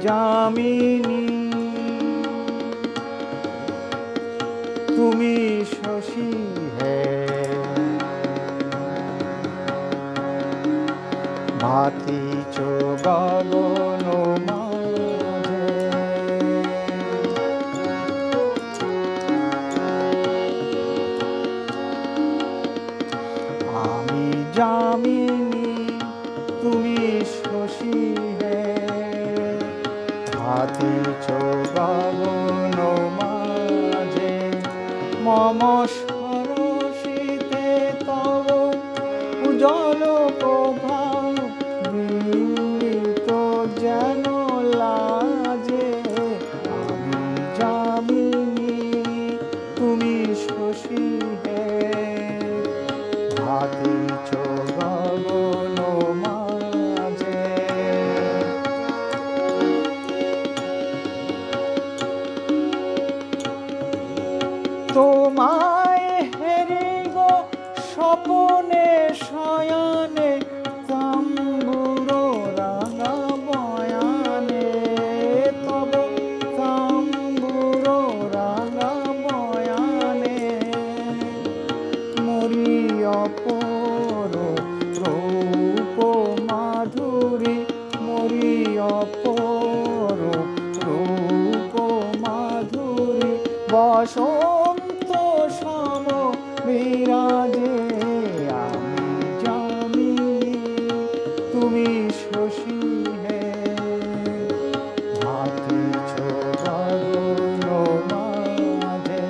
যামিনী তুমি শশী হে ভাতিছ গগন মাঝে আমি যামিনী তুমি শশী হে ভাতিছ গগন মাঝে মম সরসিতে তব উজ্জ্বল প্রভা বিলিত যেন লাজে আমি যামিনী তুমি শশী হে ভাতিছ গগন মাঝে তোমায় হেরি গো স্বপনে শয়নে তাম্বুর রাঙা বয়ানে তব তাম্বুর রাঙা বয়ানে মরি অপর রূপ মাধুরী মরি অপর রূপ মাধুরী বসন্ত সম বিরাজে আমি যামিনী তুমি শশী হে ভাতিছ গগন মাঝে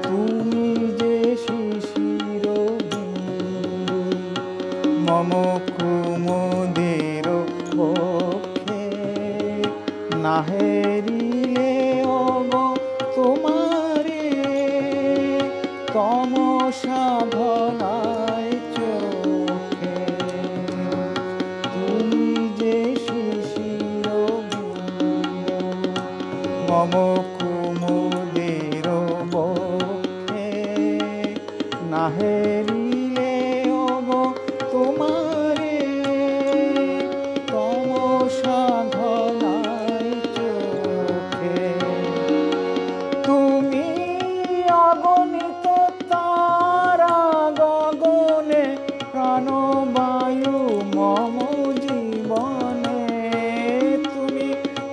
তুমি যে শিশির বিন্দু মম কুমুদের পক্ষে না হেরিলে অগ তোমারে তমসা ভরায় চোখে তুমি যে শিশির বিন্দু মম কুমুদের পক্ষে না হেরিলে অগ তোমারে তমসা ঘনায় চোখে তুমি অগণিত তারা গগনে প্রাণবায়ু মম জীবনে তুমি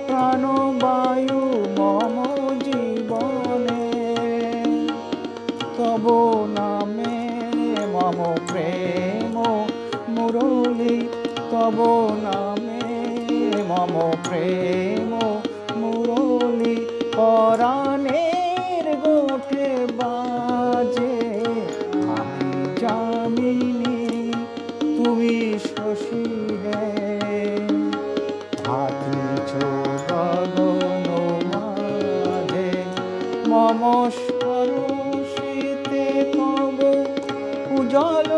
প্রাণবায়ু মম জীবনে তব নামে মম প্রেম মুরলী তব নামে মম প্রেম মুরলী পরাণের গোঠে বাজে আমি যামিনী তুমি শশী হে ভাতিছ গগন মাঝে মম সরসিতে তব উজ্জ্বল